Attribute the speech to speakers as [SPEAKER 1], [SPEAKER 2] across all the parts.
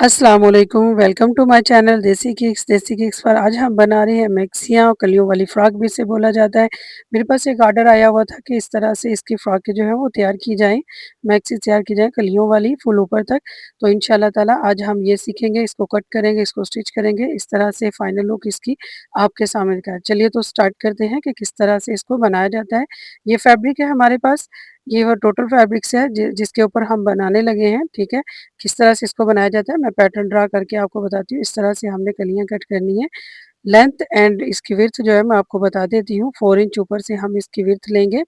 [SPEAKER 1] अस्सलाम वालेकुम, welcome to my channel देसी किक्स पर आज हम बना रहे हैं मैक्सियाँ और कलियों वाली फ़्रॉक भी इसे बोला जाता है। मेरे पास एक ऑर्डर आया हुआ था कि इस तरह से इसकी फ़्रॉकें जो है वो तैयार की जाएँ, मैक्सी तैयार की जाएँ कलियों वाली फुल ऊपर तक। तो इंशाल्लाह ताला आज हम ये सीखेंगे, इसको कट करेंगे, इसको स्टिच करेंगे, इस तरह से फाइनल लुक इसकी आपके सामने दिखाएँ। चलिए तो स्टार्ट करते हैं कि किस तरह से इसको बनाया जाता है। ये फैब्रिक है हमारे पास, ये वो टोटल फैब्रिक्स है जिसके ऊपर हम बनाने लगे हैं, ठीक है? किस तरह से इसको बनाया जाता है मैं पैटर्न ड्रा करके आपको बताती हूँ। इस तरह से हमने कलियाँ कट करनी है। लेंथ एंड इसकी विड्थ जो है मैं आपको बता देती हूँ। 4 इंच ऊपर से हम इसकी विड्थ लेंगे।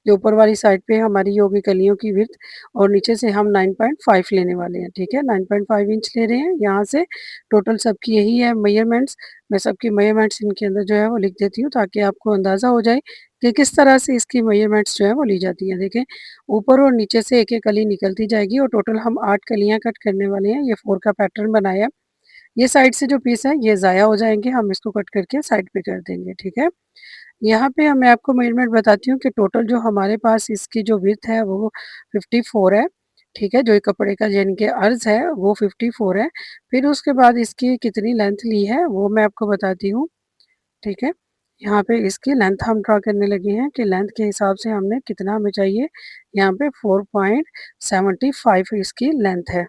[SPEAKER 1] जो ऊपर वाली साइड पे हमारी ये होगी कलियों की विड्थ और नीचे से हम 9.5 लेने वाले हैं, ठीक है? 9.5 इंच ले रहे हैं यहाँ से। टोटल सबकी यही है मेजरमेंट्स। मैं सबकी मेजरमेंट्स इनके अंदर जो है वो लिख देती हूँ ताकि आपको अंदाज़ा हो जाए कि किस तरह से इसकी मेजरमेंट्स जो है वो ली जाती हैं। देखें, ऊपर और नीचे से एक-एक कली निकलती जाएगी और टोटल हम 8 कलियाँ कट करने वाले हैं। ये 4 का पैटर्न बनाया। ये साइड से जो पीस है ये ज़ाया हो जाएँगे, हम इसको कट करके साइड पे कर देंगे, ठीक है? यहाँ पे मैं आपको मेज़रमेंट बताती हूँ कि टोटल जो हमारे पास इसकी जो विड्थ है वो 54 है, ठीक है? जो ये कपड़े का यानी कि अर्ज़ है वो 54 है। फिर उसके बाद इसकी कितनी लेंथ ली है वो मैं आपको बताती हूँ, ठीक है? यहाँ पे इसकी लेंथ हम ड्रा करने लगे हैं कि लेंथ के हिसाब से हमने कितना हमें चाहिए, यहाँ पे 4.75 इसकी लेंथ है।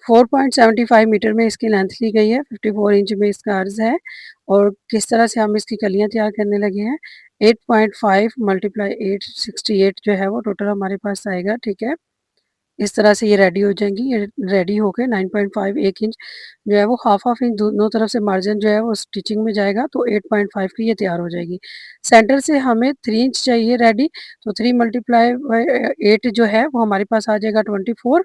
[SPEAKER 1] 4.75 मीटर में इसकी लेंथ ली गई है, 54 इंच में इसका अर्ज़ है और किस तरह से हम इसकी कलियाँ तैयार करने लगे हैं, 8.5 मल्टीप्लाई 8 68 जो है वो टोटल हमारे पास आएगा, ठीक है? इस तरह से ये रेडी हो जाएँगी, ये रेडी होके 9.5 1 इंच जो है वो हाफ इंच दोनों तरफ से मार्जिन जो है वो स्टिचिंग में जाएगा तो 8.5 की ये तैयार हो जाएगी। सेंटर से हमें 3 इंच चाहिए रेडी, तो 3 मल्टीप्लाई बाय 8 जो है वो हमारे पास आ जाएगा 24।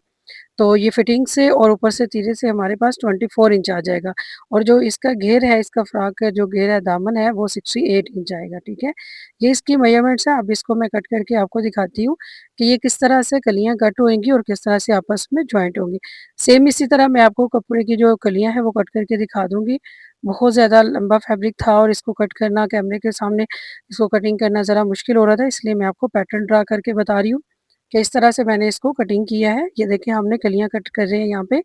[SPEAKER 1] तो ये फिटिंग से और ऊपर से तीरे से हमारे पास 24 इंच आ जाएगा और जो इसका घेर है, इसका फ्रॉक का जो घेर है, दामन है, वो 68 इंच आएगा, ठीक है? ये इसकी मेजरमेंट्स है। अब इसको मैं कट करके आपको दिखाती हूँ कि ये किस तरह से कलियाँ कट होएँगी और किस तरह से आपस में जॉइंट होंगी। सेम इसी तरह मैं आपको कपड़े की जो कलियाँ हैं, वो कट करके दिखा दूँगी। बहुत ज़्यादा लंबा फैब्रिक था और इसको कट करना कैमरे के सामने इसको कटिंग करना ज़रा मुश्किल हो रहा था, इसलिए मैं आपको पैटर्न ड्रा करके बता रही हूँ। कि इस तरह से मैंने इसको कटिंग किया है। ये देखिए हमने कलियाँ कट कर रहे हैं यहाँ पे।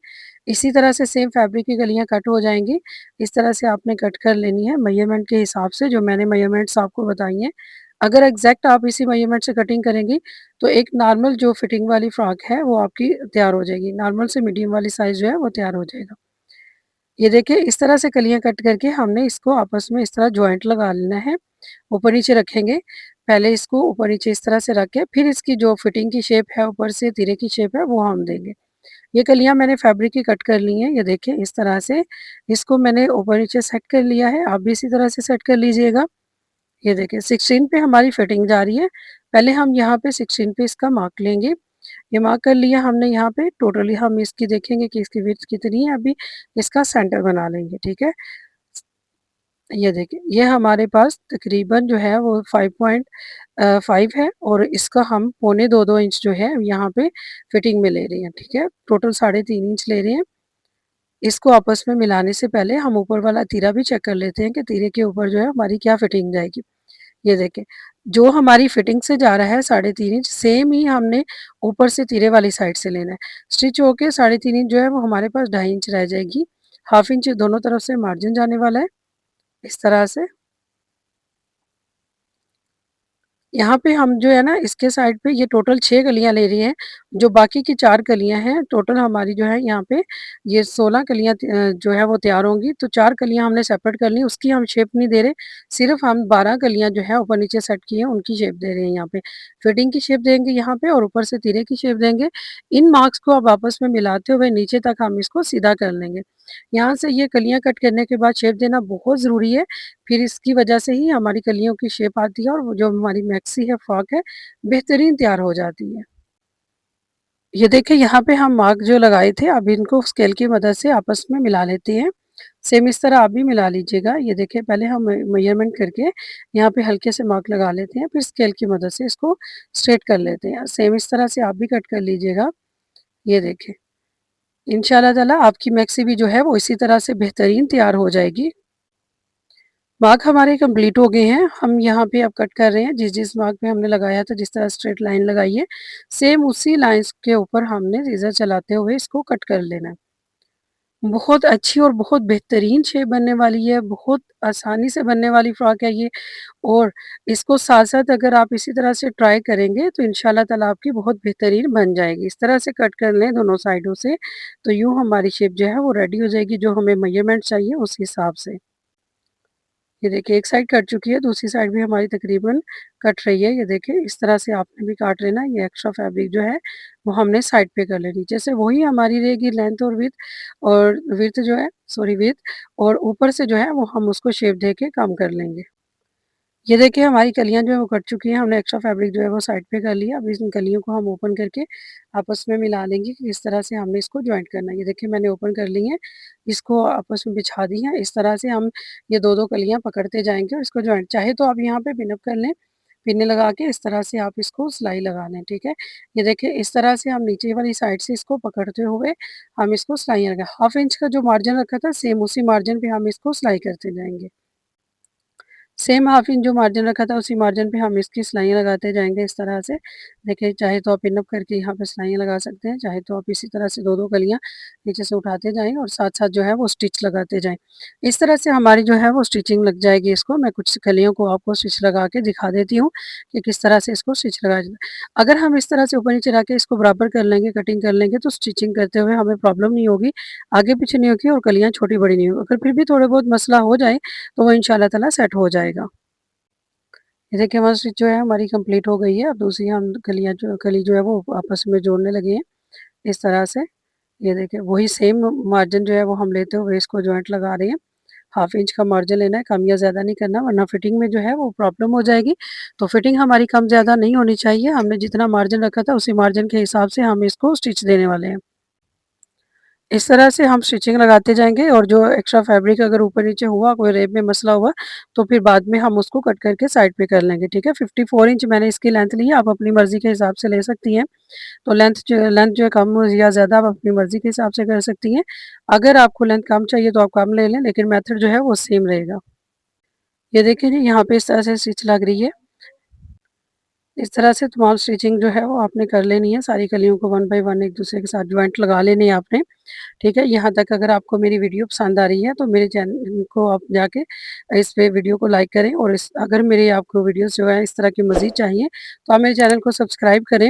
[SPEAKER 1] इसी तरह से सेम फैब्रिक की कलियाँ कट हो जाएँगी। इस तरह से आपने कट कर लेनी है मेज़रमेंट के हिसाब से जो मैंने मेज़रमेंट्स आपको बताई हैं। अगर एग्ज़ैक्ट आप इसी मेज़रमेंट से कटिंग करेंगी तो एक नॉर्मल जो फिटिंग वाली फ्रॉक है वो आपकी तैयार हो जाएगी। नॉर्मल से मीडियम वाली साइज़ जो है वो तैयार हो जाएगा। ये देखिए इस तरह से कलियाँ कट करके हमने इसको आपस में इस तरह जॉइंट लगा लेना है। ऊपर-नीचे रखेंगे। पहले इसको ऊपर-नीचे इस तरह से रख के फिर इसकी जो फिटिंग की शेप है ऊपर से तिरे की शेप है वो हम देंगे। ये कलियाँ मैंने फैब्रिक की कट कर ली हैं, ये देखिए इस तरह से इसको मैंने ऊपर-नीचे सेट कर लिया है, आप भी इसी तरह से सेट कर लीजिएगा। ये देखिए 16 पे हमारी फिटिंग जा रही है। पहले हम यहाँ पे 16 पे इसका मार्क लेंगे। ये मार्क कर लिया हमने यहाँ पे, टोटली हम इसकी देखेंगे कि इसकी विड्थ कितनी है, अभी इसका सेंटर बना लेंगे, ठीक है? ये देखिए, ये हमारे पास तकरीबन जो है वो 5 है और इसका हम पौने 2-2 इंच जो है यहाँ पे फिटिंग में ले रहे हैं, ठीक है? टोटल साढ़े 3 इंच ले रहे हैं। इसको आपस में मिलाने से पहले हम ऊपर वाला तीरा भी चेक कर लेते हैं कि तीरे के ऊपर जो है हमारी क्या फिटिंग जाएगी। ये देखें, जो हमारी फिटिंग से जा रहा है साढ़े 3 इंच सेम ही हमने ऊपर से तीरे वाली साइड से लेना है। स्टिच होके साढ़े 3 इंच जो है वो हमारे पास 2.5 इंच रह जाएगी। हाफ इंच दोनों तरफ से मार्जिन जाने वाला है, इस तरह से। यहाँ पे हम जो है ना इसके साइड पे ये टोटल 6 कलियाँ ले रही हैं, जो बाकी की 4 कलियाँ हैं टोटल हमारी जो है यहाँ पे ये 16 कलियाँ जो है वो तैयार होंगी, तो 4 कलियाँ हमने सेपरेट कर ली, उसकी हम शेप नहीं दे रहे, सिर्फ़ हम 12 कलियाँ जो है ऊपर-नीचे सेट की हैं उनकी शेप दे रहे हैं यहाँ पे। फिटिंग की शेप देंगे यहाँ पे और ऊपर से तीरे की शेप देंगे। इन मार्क्स को अब आपस में मिलाते हुए नीचे तक हम इसको सीधा कर लेंगे। यहाँ से ये कलियाँ कट करने के बाद शेप देना बहुत ज़रूरी है। फिर इसकी वजह से ही हमारी कलियों की शेप आती है और वो जो हमारी मैक्सी है, फ्रॉक है, बेहतरीन तैयार हो जाती है। ये देखिए यहाँ पे हम मार्क जो लगाए थे, अब इनको स्केल की मदद से आपस में मिला लेते हैं। सेम इस तरह आप भी मिला लीजिएगा। ये देखिए पहले हम मेज़रमेंट करके यहाँ पे हल्के से मार्क लगा लेते हैं, फिर स्केल की मदद से इसको स्ट्रेट कर लेते हैं। सेम इस तरह से आप भी कट कर लीजिएगा। ये देखिए, इंशाल्लाह ताला आपकी मैक्सी भी जो है वो इसी तरह से बेहतरीन तैयार हो जाएगी। मार्क हमारे कंप्लीट हो गए हैं। हम यहाँ पे अब कट कर रहे हैं, जिस-जिस मार्क पे हमने लगाया था, जिस तरह स्ट्रेट लाइन लगाई है, सेम उसी लाइन्स के ऊपर हमने सीज़र चलाते हुए इसको कट कर लेना है। बहुत अच्छी और बहुत बेहतरीन शेप बनने वाली है, बहुत आसानी से बनने वाली फ्रॉक है ये। और इसको साथ-साथ अगर आप इसी तरह से ट्राई करेंगे तो इंशाल्लाह ताला आपकी बहुत बेहतरीन बन जाएगी। इस तरह से कट कर लें दोनों साइडों से, तो यूँ हमारी शेप जो है वो रेडी हो जाएगी, जो हमें मेज़रमेंट चाहिए उस हिसाब से। ये देखिए एक साइड कट चुकी है, दूसरी साइड भी हमारी तकरीबन कट रही है। ये देखिए इस तरह से आपने भी काट लेना है। ये एक्स्ट्रा फैब्रिक जो है वो हमने साइड पे कर लेनी। जैसे वही हमारी रहेगी लेंथ और विड्थ जो है सॉरी विड्थ और ऊपर से जो है वो हम उसको शेप दे के कम कर लेंगे। ये देखिए हमारी कलियाँ जो है वो कट चुकी हैं, हमने एक्स्ट्रा फैब्रिक जो है वो साइड पे कर लिया। अब इन कलियों को हम ओपन करके आपस में मिला लेंगे कि किस तरह से हमने इसको जॉइंट करना है। ये देखिए मैंने ओपन कर ली हैं, इसको आपस में बिछा दी हैं। इस तरह से हम ये 2-2 कलियाँ पकड़ते जाएँगे और इसको जॉइंट चाहे तो आप यहाँ पे पिन अप कर लें, पिन लगा के इस तरह से आप इसको सिलाई लगा लें, ठीक है? ये देखिए इस तरह से हम नीचे वाली साइड से इसको पकड़ते हुए हम इसको सिलाइयाँ लगा हाफ इंच का जो मार्जिन रखा था सेम उसी मार्जिन पे हम इसको सिलाई करते जाएँगे। सेम हाफ इंच जो मार्जिन रखा था उसी मार्जिन पे हम इसकी सिलाइयाँ लगाते जाएँगे इस तरह से। देखिए चाहे तो आप पिन अप करके यहाँ पे सिलाइयाँ लगा सकते हैं, चाहे तो आप इसी तरह से 2-2 कलियाँ नीचे से उठाते जाएँ और साथ-साथ जो है वो स्टिच लगाते जाएँ। इस तरह से हमारी जो है वो स्टिचिंग लग जाएगी इसको। मैं कुछ कलियों को आपको स्टिच लगा के दिखा देती हूँ कि किस तरह से इसको स्टिच लगाया जाता है। अगर हम इस तरह से ऊपर-नीचे रख के इसको बराबर कर लेंगे, कटिंग कर लेंगे तो स्टिचिंग करते हुए हमें प्रॉब्लम नहीं होगी, आगे-पीछे नहीं होगी और कलियाँ छोटी-बड़ी नहीं होगी। अगर फिर भी थोड़े बहुत मसला हो जाए तो वो इंशाअल्लाह ताला सेट हो जाएगा। ये देखिए हमारी स्टिच जो है हमारी कंप्लीट हो गई है। अब दूसरी हम कली जो है वो आपस में जोड़ने लगे हैं, इस तरह से। ये देखिए वही सेम मार्जिन जो है वो हम लेते हुए इसको जॉइंट लगा रहे हैं। हाफ इंच का मार्जिन लेना है, कम या ज़्यादा नहीं करना वरना फिटिंग में जो है वो प्रॉब्लम हो जाएगी। तो फिटिंग हमारी कम ज़्यादा नहीं होनी चाहिए। हमने जितना मार्जिन रखा था उसी मार्जिन के हिसाब से हम इसको स्टिच देने वाले हैं। इस तरह से हम स्टिचिंग लगाते जाएँगे और जो एक्स्ट्रा फैब्रिक अगर ऊपर-नीचे हुआ, कोई रेब में मसला हुआ, तो फिर बाद में हम उसको कट करके साइड पे कर लेंगे, ठीक है? 54 इंच मैंने इसकी लेंथ ली है, आप अपनी मर्ज़ी के हिसाब से ले सकती हैं। तो लेंथ जो है कम या ज़्यादा आप अपनी मर्ज़ी के हिसाब से कर सकती हैं। अगर आपको लेंथ कम चाहिए तो आप कम ले लें, लेकिन मेथड जो है वो सेम रहेगा। ये देखिए जी, यहाँ पे इस तरह से स्टिच लग रही है। इस तरह से तमाम स्टिचिंग जो है वो आपने कर लेनी है, सारी कलियों को वन बाय वन एक-दूसरे के साथ जॉइंट लगा लेने हैं आपने। ठीक है? यहाँ तक अगर आपको मेरी वीडियो पसंद आ रही है तो मेरे चैनल को आप जाके इस पे वीडियो को लाइक करें और इस अगर मेरी आपको वीडियोज़ जो है इस तरह की मज़ीद चाहिए तो आप मेरे चैनल को सब्सक्राइब करें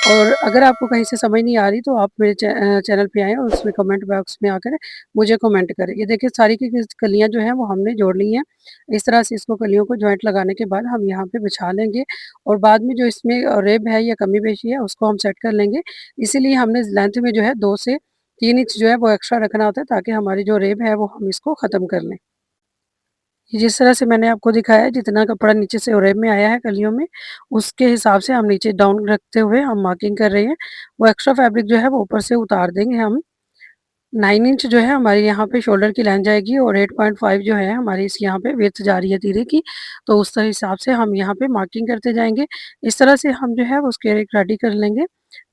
[SPEAKER 1] और अगर आपको कहीं से समझ नहीं आ रही तो आप मेरे चैनल पे आएँ और उसमें कमेंट बॉक्स में आकर मुझे कमेंट करें। ये देखिए सारी की कलियाँ जो हैं वो हमने जोड़ ली हैं। इस तरह से इसको कलियों को जॉइंट लगाने के बाद हम यहाँ पे बिछा लेंगे और बाद में जो इसमें रिब है या कमी पेशी है उसको हम सेट कर लेंगे। इसीलिए हमने लेंथ में जो है 2 से 3 इंच जो है वो एक्स्ट्रा रखना होता है ताकि हमारी जो रेब है वो हम इसको ख़त्म कर लें। जिस तरह से मैंने आपको दिखाया है जितना कपड़ा नीचे से रेब में आया है कलियों में, उसके हिसाब से हम नीचे डाउन रखते हुए हम मार्किंग कर रहे हैं। वो एक्स्ट्रा फैब्रिक जो है वो ऊपर से उतार देंगे हम। 9 इंच जो है हमारी यहाँ पे शोल्डर की लाइन जाएगी और 8.5 जो है हमारी इस यहाँ पे विड्थ जा रही है तीरे की, तो उस तरह हिसाब से हम यहाँ पे मार्किंग करते जाएँगे। इस तरह से हम जो है वो स्केल एक रेडी कर लेंगे।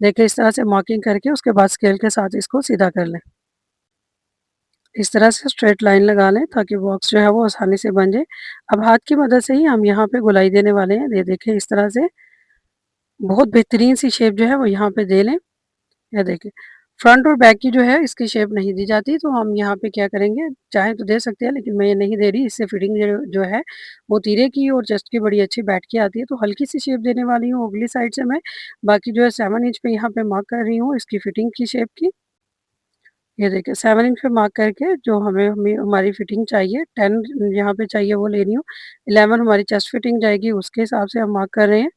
[SPEAKER 1] देखिए इस तरह से मार्किंग करके उसके बाद स्केल के साथ इसको सीधा कर लें। इस तरह से स्ट्रेट लाइन लगा लें ताकि बॉक्स जो है वो आसानी से बन जाए। अब हाथ की मदद से ही हम यहाँ पे गोलाई देने वाले हैं। ये देखें इस तरह से बहुत बेहतरीन सी शेप जो है वो यहाँ पे दे लें। ये देखिए फ्रंट और बैक की जो है इसकी शेप नहीं दी जाती तो हम यहाँ पे क्या करेंगे चाहे तो दे सकते हैं लेकिन मैं ये नहीं दे रही इससे फिटिंग जो है वो तीरे की और चेस्ट की बड़ी अच्छी बैठ के आती है तो हल्की सी शेप देने वाली हूँ अगली साइड से मैं बाकी जो है 7 इंच पे यहाँ पे मार्क कर रही हूँ इसकी फिटिंग की शेप की। ये देखिए 7 इंच पे मार्क करके जो हमें हमें हमारी फिटिंग चाहिए 10 यहाँ पे चाहिए वो ले रही हूँ। 11 हमारी चेस्ट फिटिंग जाएगी उसके हिसाब से हम मार्क कर रहे हैं।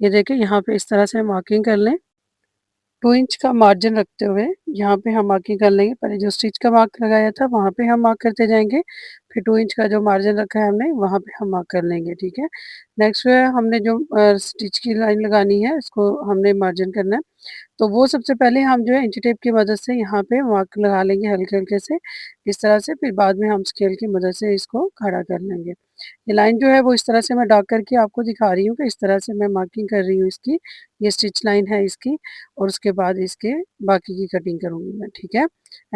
[SPEAKER 1] ये देखिए यहाँ पे इस तरह से मार्किंग कर लें। 2 इंच का मार्जिन रखते हुए यहाँ पे हम मार्किंग कर लेंगे। पहले जो स्टिच का मार्क लगाया था वहाँ पे हम मार्क करते जाएँगे। फिर 2 इंच का जो मार्जिन रखा है हमने वहाँ पे हम मार्क कर लेंगे, ठीक है। नेक्स्ट जो है हमने जो स्टिच की लाइन लगानी है इसको हमने मार्जिन करना है। तो वो सबसे पहले हम जो है इंची टेप की मदद से यहाँ पे मार्क लगा लेंगे हल्के-हल्के से, इस तरह से फिर बाद में हम स्केल की मदद से इसको खड़ा कर लेंगे। ये लाइन जो है वो इस तरह से मैं ड्रा करके आपको दिखा रही हूँ कि इस तरह से मैं मार्किंग कर रही हूँ इसकी। ये स्टिच लाइन है इसकी और उसके बाद इसके बाकी की कटिंग करूँगी मैं, ठीक है।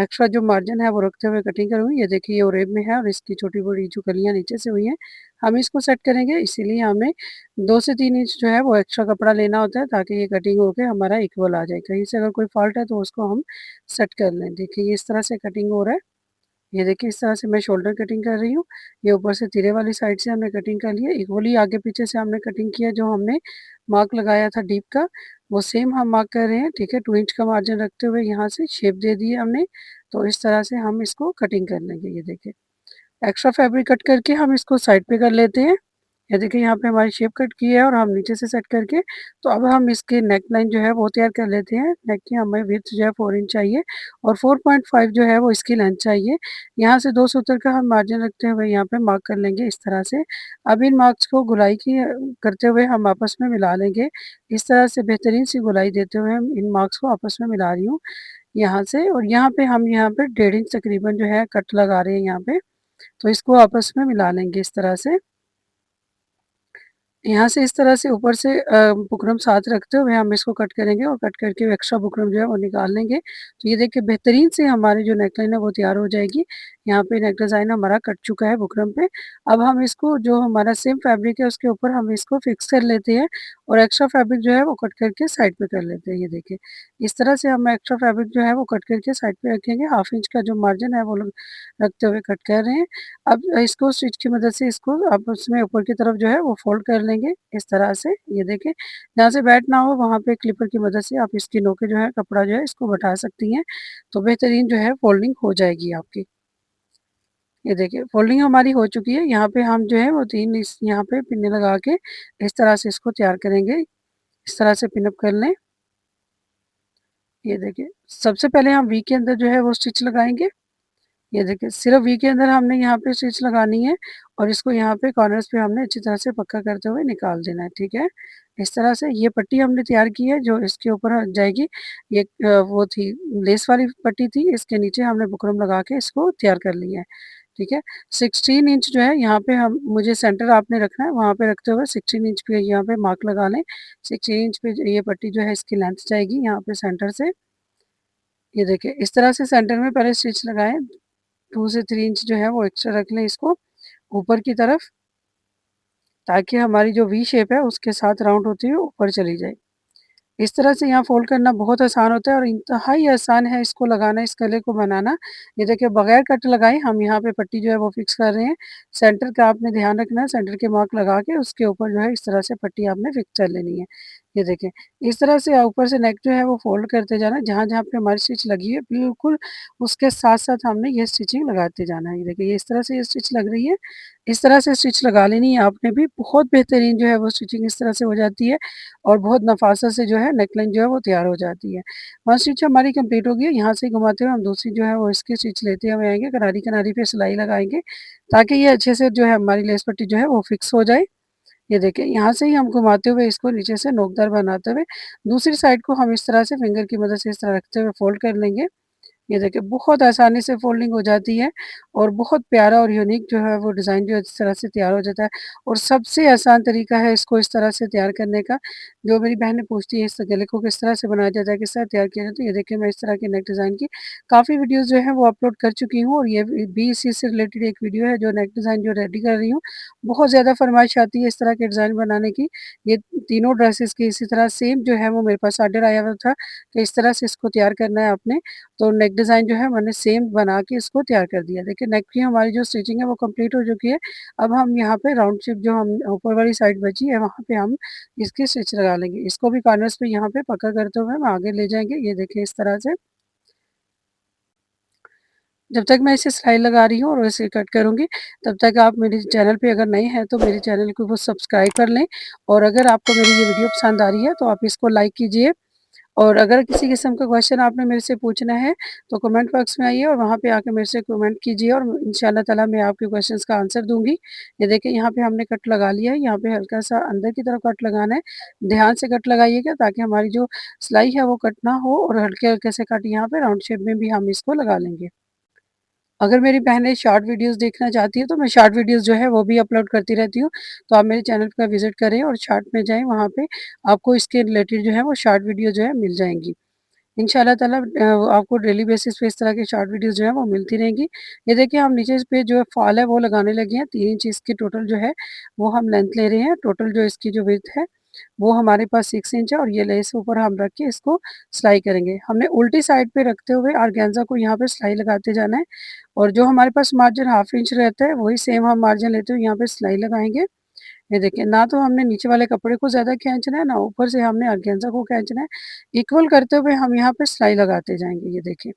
[SPEAKER 1] एक्स्ट्रा जो मार्जिन है वो रखते हुए कटिंग करूँगी। ये देखिए ये ओरेब में है और इसकी छोटी-बड़ी जो कलियाँ नीचे से हुई हैं, हम इसको सेट करेंगे, इसीलिए हमें 2 से 3 इंच जो है वो एक्स्ट्रा कपड़ा लेना होता है ताकि ये कटिंग होके हमारा इक्वल आ जाए। कहीं से अगर कोई फ़ॉल्ट है तो उसको हम सेट कर लें। देखिए ये इस तरह से कटिंग हो रहा है। ये देखिए इस तरह से मैं शोल्डर कटिंग कर रही हूँ। ये ऊपर से तिरे वाली साइड से हमने कटिंग कर ली है। इक्वली आगे पीछे से हमने कटिंग किया, जो हमने मार्क लगाया था डीप का, वो सेम हम मार्क कर रहे हैं, ठीक है। 2 इंच का मार्जिन रखते हुए यहाँ से शेप दे दी है हमने। तो इस तरह से हम इसको कटिंग कर लेंगे। ये देखिए एक्स्ट्रा फैब्रिक कट करके हम इसको साइड पे कर लेते हैं। ये देखिए यहाँ पे हमारी शेप कट की है और हम नीचे से सेट करके, तो अब हम इसकी नेक लाइन जो है वो तैयार कर लेते हैं। नेक की हमें विड्थ जो है 4 इंच चाहिए और 4.5 जो है वो इसकी लेंथ चाहिए। यहाँ से 2 सूत्र का हम मार्जिन रखते हुए यहाँ पे मार्क कर लेंगे इस तरह से। अब इन मार्क्स को गोलाई की करते हुए हम आपस में मिला लेंगे। इस तरह से बेहतरीन सी गोलाई देते हुए हम इन मार्क्स को आपस में मिला रही हूँ यहाँ से, और यहाँ पे हम यहाँ पे 1.5 इंच तकरीबन जो है कट लगा रहे हैं यहाँ पे। तो इसको आपस में मिला लेंगे इस तरह से। यहाँ से इस तरह से ऊपर से बुकरम साथ रखते हुए हम इसको कट करेंगे और कट करके एक्स्ट्रा बुकरम जो है वो निकाल लेंगे। तो ये देखिए बेहतरीन से हमारी जो नेकलाइन है वो तैयार हो जाएगी। यहाँ पे नेक डिज़ाइन हमारा कट चुका है बुकरम पे। अब हम इसको, जो हमारा सेम फैब्रिक है उसके ऊपर हम इसको फिक्स कर लेते हैं और एक्स्ट्रा फैब्रिक जो है वो कट करके साइड पे कर लेते हैं। ये देखिए इस तरह से हम एक्स्ट्रा फैब्रिक जो है वो कट करके साइड पे रखेंगे। हाफ इंच का जो मार्जिन है वो लोग रखते हुए कट कर रहे हैं। अब इसको स्टिच की मदद से इसको अब उसमें ऊपर की तरफ जो है वो फ़ोल्ड कर लेंगे इस तरह से। ये देखिए जहाँ से बैठ ना हो वहाँ पे क्लिपर की मदद से आप इसकी नोकें जो है कपड़ा जो है इसको बैठा सकती हैं, तो बेहतरीन जो है फ़ोल्डिंग हो जाएगी आपकी। ये देखिए फ़ोल्डिंग हमारी हो चुकी है। यहाँ पे हम जो है वो 3 इस यहाँ पे पिन्ने लगा के इस तरह से इसको तैयार करेंगे। इस तरह से पिन अप कर लें। ये देखिए सबसे पहले हम वी के अंदर जो है वो स्टिच लगाएँगे। ये देखिए सिर्फ वी के अंदर हमने यहाँ पे स्टिच लगानी है और इसको यहाँ पे कॉर्नर्स पे हमने अच्छी तरह से पक्का करते हुए निकाल देना है, ठीक है। इस तरह से ये पट्टी हमने तैयार की है जो इसके ऊपर जाएगी। ये वो थी लेस वाली पट्टी थी, इसके नीचे हमने बुकरम लगा के इसको तैयार कर लिया है, ठीक है। 16 इंच जो है यहाँ पे हम, मुझे सेंटर आपने रखना है, वहाँ पे रखते हुए 16 इंच पे यहाँ पे मार्क लगा लें। 16 इंच पे ये पट्टी जो है इसकी लेंथ जाएगी यहाँ पे सेंटर से। ये देखिए इस तरह से सेंटर में पहले स्टिच लगाएँ। 2 से 3 इंच जो है वो एक्स्ट्रा रख लें इसको ऊपर की तरफ, ताकि हमारी जो वी शेप है उसके साथ राउंड होती हुई ऊपर चली जाए। इस तरह से यहाँ फ़ोल्ड करना बहुत आसान होता है और इंतहाई आसान है इसको लगाना, इस गले को बनाना। ये देखिए बगैर कट लगाए हम यहाँ पे पट्टी जो है वो फिक्स कर रहे हैं। सेंटर का आपने ध्यान रखना है, सेंटर के मार्क लगा के उसके ऊपर जो है इस तरह से पट्टी आपने फिक्स कर लेनी है। ये देखिए इस तरह से ऊपर से नेक जो है वो फ़ोल्ड करते जाना है, जहाँ-जहाँ पे हमारी स्टिच लगी है बिल्कुल उसके साथ-साथ हमने ये स्टिचिंग लगाते जाना है। ये देखिए ये इस तरह से ये स्टिच लग रही है, इस तरह से स्टिच लगा लेनी है आपने भी। बहुत बेहतरीन जो है वो स्टिचिंग इस तरह से हो जाती है और बहुत नफ़ासत से जो है नेकलाइन जो है वो तैयार हो जाती है। 1 स्टिच हमारी कंप्लीट हो गई है, यहाँ से घुमाते हुए हम दूसरी जो है वो इसकी स्टिच लेते हुए आएँगे, किनारी-किनारी पे सिलाई लगाएँगे ताकि ये अच्छे से जो है हमारी लेस पट्टी जो है वो फिक्स हो जाए। ये देखिए यहाँ से ही हम घुमाते हुए इसको नीचे से नोकदार बनाते हुए दूसरी साइड को हम इस तरह से फिंगर की मदद से इस तरह रखते हुए फ़ोल्ड कर लेंगे। ये देखिए बहुत आसानी से फ़ोल्डिंग हो जाती है और बहुत प्यारा और यूनिक जो है वो डिज़ाइन जो है इस तरह से तैयार हो जाता है और सबसे आसान तरीका है इसको इस तरह से तैयार करने का। जो मेरी बहनें पूछती हैं इस गले को किस तरह से बनाया जाता है, किस तरह तैयार किया जाता है, तो ये देखिए मैं इस तरह के नेक डिज़ाइन की काफ़ी वीडियोज़ जो है वो अपलोड कर चुकी हूँ और ये भी इसी से रिलेटेड एक वीडियो है जो नेक डिज़ाइन जो रेडी कर रही हूँ। बहुत ज़्यादा फ़रमाइश आती है इस तरह के डिज़ाइन बनाने की। ये तीनों ड्रेसेस की इसी तरह सेम जो है वो मेरे पास ऑर्डर आया हुआ था कि इस तरह से इसको तैयार करना है आपने। तो नेक डिज़ाइन जो है मैंने सेम बना के इसको तैयार कर दिया। देखिए नेक की हमारी जो स्टिचिंग है वो कंप्लीट हो चुकी है। अब हम यहाँ पे राउंड शेप जो हम ऊपर वाली साइड बची है वहाँ पे हम इसकी स्टिच लगा लेंगे। इसको भी कॉर्नर्स पे यहाँ पे पक्का करते हुए हम आगे ले जाएँगे। ये देखिए इस तरह से। जब तक मैं इसे सिलाई लगा रही हूँ और इसे कट करूँगी, तब तक आप मेरे चैनल पे अगर नए हैं तो मेरे चैनल को वो सब्सक्राइब कर लें और अगर आपको मेरी ये वीडियो पसंद आ रही है तो आप इसको लाइक कीजिए। और अगर किसी किस्म का क्वेश्चन आपने मेरे से पूछना है, तो कमेंट बॉक्स में आइए और वहाँ पे आके मेरे से कमेंट कीजिए और इंशाअल्लाह ताला मैं आपके क्वेश्चंस का आंसर दूँगी। ये देखिए यहाँ पे हमने कट लगा लिया है, यहाँ पे हल्का-सा अंदर की तरफ कट लगाना है। ध्यान से कट लगाइएगा ताकि हमारी जो सिलाई है वो कट ना हो और हल्के-हल्के से कट यहाँ पे राउंड शेप में भी हम इसको लगा लेंगे। अगर मेरी बहनें शॉर्ट वीडियोज़ देखना चाहती हैं, तो मैं शॉर्ट वीडियोज़ जो है वो भी अपलोड करती रहती हूँ। तो आप मेरे चैनल पे विज़िट करें और शॉर्ट में जाएँ, वहाँ पे आपको इसके रिलेटेड जो है वो शॉर्ट वीडियो जो है मिल जाएँगी। इंशाल्लाह ताला आपको डेली बेसिस पे इस तरह की शॉर्ट वीडियोज़ जो है वो मिलती रहेंगी। ये देखिए हम नीचे इस पे जो है फॉल है वो लगाने लगे हैं, 3 इंच इसकी टोटल जो है वो हम लेंथ ले रहे हैं। टोटल जो इसकी जो विड्थ है वो हमारे पास 6 इंच है और ये लेस ऊपर हम रख के इसको सिलाई करेंगे। हमने उल्टी साइड पे रखते हुए ऑर्गेन्जा को यहाँ पे सिलाई लगाते जाना है और जो हमारे पास मार्जिन हाफ इंच रहता है वही सेम हम मार्जिन लेते हुए यहाँ पे सिलाई लगाएँगे। ये देखिए ना तो हमने नीचे वाले कपड़े को ज़्यादा खींचना है, ना ऊपर से हमने ऑर्गेन्जा को खींचना है। इक्वल करते हुए हम यहाँ पे सिलाई लगाते जाएँगे, ये देखिए।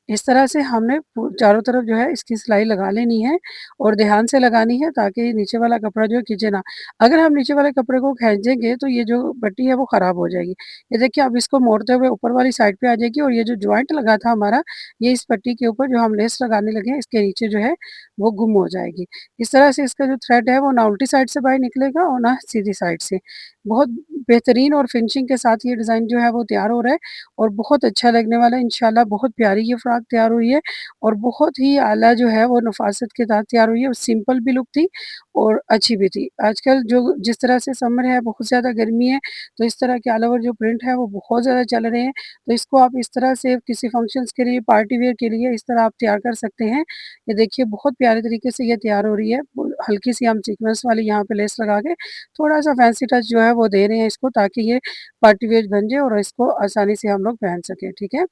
[SPEAKER 1] इस तरह से हमने चारों तरफ जो है इसकी सिलाई लगा लेनी है और ध्यान से लगानी है ताकि नीचे वाला कपड़ा जो है खींचे ना। अगर हम नीचे वाले कपड़े को खींचेंगे तो ये जो पट्टी है वो ख़राब हो जाएगी। ये देखिए अब इसको मोड़ते हुए ऊपर वाली साइड पे आ जाएगी और ये जो जॉइंट लगा था हमारा, ये इस पट्टी के ऊपर जो हम लेस लगाने लगे हैं इसके नीचे जो है वो गुम हो जाएगी। इस तरह से इसका जो थ्रेड है वो ना उल्टी साइड से बाहर निकलेगा और ना सीधी साइड से। बहुत बेहतरीन और फिनिशिंग के साथ ये डिज़ाइन जो है वो तैयार हो रहा है और बहुत अच्छा लगने वाला है इंशाल्लाह। बहुत प्यारी ये फ्रॉक तैयार हुई है और बहुत ही आला जो है वो नफ़ासत के साथ तैयार हुई है और सिंपल भी लुक थी और अच्छी भी थी। आजकल जो जिस तरह से समर है, बहुत ज़्यादा गर्मी है, तो इस तरह के ऑल ओवर जो प्रिंट है वो बहुत ज़्यादा चल रहे हैं। तो इसको आप इस तरह से किसी फंक्शंस के लिए, पार्टी वियर के लिए इस तरह आप तैयार कर सकते हैं। ये देखिए बहुत प्यारे तरीके से ये तैयार हो रही है। हल्की सी हम सीक्वेंस वाली यहाँ पे लेस लगा के थोड़ा-सा फैंसी टच जो है वो दे रहे हैं इसको, ताकि ये पार्टी वियर बन जाए और इसको आसानी से हम लोग पहन सकें, ठीक है?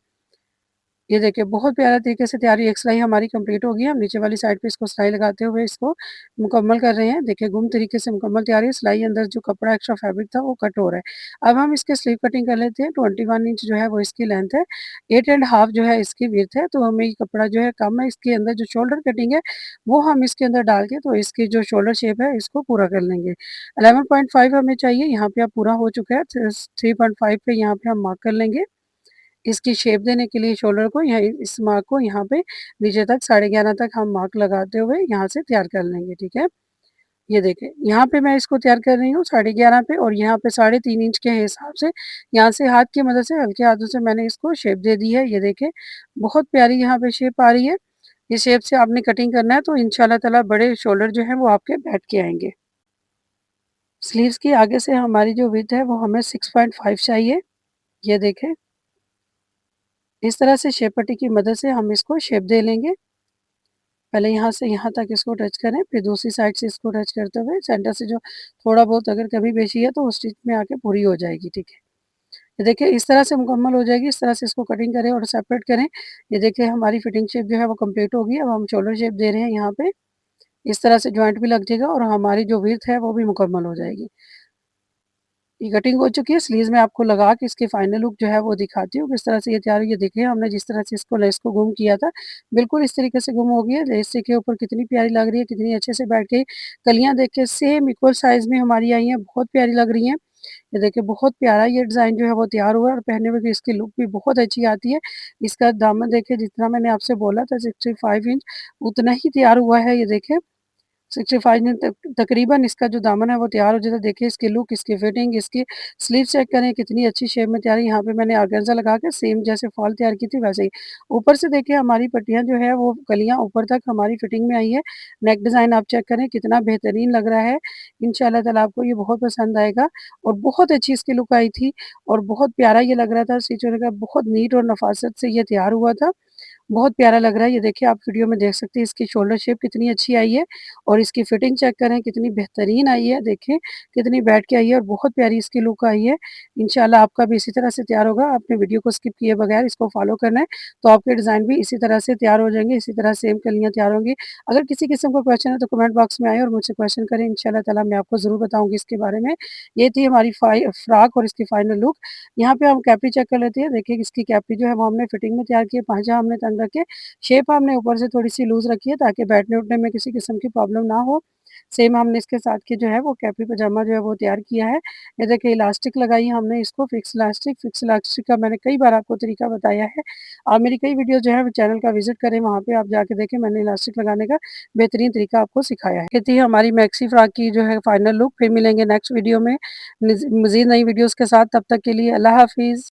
[SPEAKER 1] ये देखिए बहुत प्यारा तरीके से तैयारी, एक सिलाई हमारी कंप्लीट हो गई है। हम नीचे वाली साइड पे इसको सिलाई लगाते हुए इसको मुकम्मल कर रहे हैं। देखिए गुम तरीके से मुकम्मल तैयारी है। सिलाई अंदर जो कपड़ा एक्स्ट्रा फैब्रिक था वो कट हो रहा है। अब हम इसके स्लीव कटिंग कर लेते हैं। 21 इंच जो है वो इसकी लेंथ है, 8 एंड हाफ जो है इसकी विड्थ है। तो हमें ये कपड़ा जो है कम है, इसके अंदर जो शोल्डर कटिंग है वो हम इसके अंदर डाल के तो इसकी जो शोल्डर शेप है इसको पूरा कर लेंगे। 11.5 हमें चाहिए, यहाँ पे अब पूरा हो चुका है। 3.5 पे यहाँ पे हम मार्क कर लेंगे। इसकी शेप देने के लिए शोल्डर को यहाँ इस मार्क को यहाँ पे नीचे तक 11.5 तक हम मार्क लगाते हुए यहाँ से तैयार कर लेंगे, ठीक है? ये देखिए, यहाँ पे मैं इसको तैयार कर रही हूँ 11.5 पे और यहाँ पे 3.5 इंच के हिसाब से यहाँ से हाथ की मदद से हल्के हाथों से मैंने इसको शेप दे दी है। ये देखिए, बहुत प्यारी यहाँ पे शेप आ रही है। इस शेप से आपने कटिंग करना है तो इंशाल्लाह ताला बड़े शोल्डर जो हैं वो आपके बैठ के आएँगे। स्लीव्स की आगे से हमारी जो विड्थ है वो हमें 6.5 चाहिए। ये देखें, इस तरह से शेप पट्टी की मदद से हम इसको शेप दे लेंगे। पहले यहाँ से यहाँ तक इसको टच करें, फिर दूसरी साइड से इसको टच करते हुए सेंटर से जो थोड़ा बहुत अगर कमी पेशी है तो वो स्टिच में आके पूरी हो जाएगी, ठीक है। ये देखिए इस तरह से मुकम्मल हो जाएगी, इस तरह से इसको कटिंग करें और सेपरेट करें। ये देखिए हमारी फिटिंग शेप जो है वो कंप्लीट हो गई है। अब हम शोल्डर शेप दे रहे हैं यहाँ पे, इस तरह से जॉइंट भी लग जाएगा और हमारी जो विड्थ है वो भी मुकम्मल हो जाएगी। ये कटिंग हो चुकी है, स्लीव्स में आपको लगा के इसकी फाइनल लुक जो है वो दिखाती हूँ किस तरह से ये तैयार हुई है। देखिए हमने जिस तरह से इसको लेस को गुम किया था, बिल्कुल इस तरीके से गुम हो गई है। लेस के ऊपर कितनी प्यारी लग रही है, कितनी अच्छे से बैठ गई। कलियाँ देख के सेम इक्वल साइज़ में हमारी आई हैं, बहुत प्यारी लग रही हैं। ये देखिए बहुत प्यारा ये डिज़ाइन जो है वो तैयार हुआ है और पहनने में भी इसकी लुक भी बहुत अच्छी आती है। इसका दामन देखिए, जितना मैंने आपसे बोला था 65 इंच उतना ही तैयार हुआ है। ये देखिए 65 में तकरीबन इसका जो दामन है वो तैयार हो जाता है। देखिए इसकी लुक, इसकी फिटिंग, इसकी स्लीव चेक करें कितनी अच्छी शेप में तैयार है। यहाँ पे मैंने ऑर्गेन्जा लगा के सेम जैसे फॉल तैयार की थी वैसे ही। ऊपर से देखिए हमारी पट्टियाँ जो है वो कलियाँ ऊपर तक हमारी फिटिंग में आई है। नेक डिज़ाइन आप चेक करें कितना बेहतरीन लग रहा है। इंशाल्लाह ताला आपको ये बहुत पसंद आएगा और बहुत अच्छी इसकी लुक आई थी और बहुत प्यारा ये लग रहा था स्टिच होने का। बहुत नीट और नफ़ासत से ये तैयार हुआ था। बहुत प्यारा लग रहा है। ये देखिए आप वीडियो में देख सकते हैं इसकी शोल्डर शेप कितनी अच्छी आई है और इसकी फिटिंग चेक करें कितनी बेहतरीन आई है। देखिए कितनी बैठ के आई है और बहुत प्यारी इसकी लुक आई है। इंशाल्लाह आपका भी इसी तरह से तैयार होगा। आपने वीडियो को स्किप किए बगैर इसको फॉलो करना है, तो आपके डिज़ाइन भी इसी तरह से तैयार हो जाएँगे, इसी तरह सेम कलियाँ तैयार होंगी। अगर किसी किस्म का क्वेश्चन है तो कमेंट बॉक्स में आएँ और मुझसे क्वेश्चन करें। इंशाल्लाह ताला मैं आपको ज़रूर बताऊँगी इसके बारे में। ये थी हमारी फ्रॉक और इसकी फाइनल लुक। यहाँ पे हम कैपरी चेक कर लेते हैं। देखिए इसकी कैपरी जो है वो हमने फिटिंग में तैयार की है, पाँचा हमने तंग रख के शेप हमने ऊपर से थोड़ी-सी लूज़ रखी है ताकि बैठने-उठने में किसी किस्म की प्रॉब्लम ना हो। सेम हमने इसके साथ की जो है वो कैपरी पजामा जो है वो तैयार किया है। ये देखिए इलास्टिक लगाई है हमने इसको, फिक्स इलास्टिक का मैंने कई बार आपको तरीका बताया है। आप मेरी कई वीडियो जो है चैनल का विज़िट करें, वहाँ पे आप जाके देखें मैंने इलास्टिक लगाने का बेहतरीन तरीका आपको सिखाया है। ये थी हमारी मैक्सी फ्रॉक की जो है फाइनल लुक। फिर मिलेंगे नेक्स्ट वीडियो में मज़ीद नई वीडियोज़ के साथ। तब तक के लिए अल्लाह हाफ़िज़।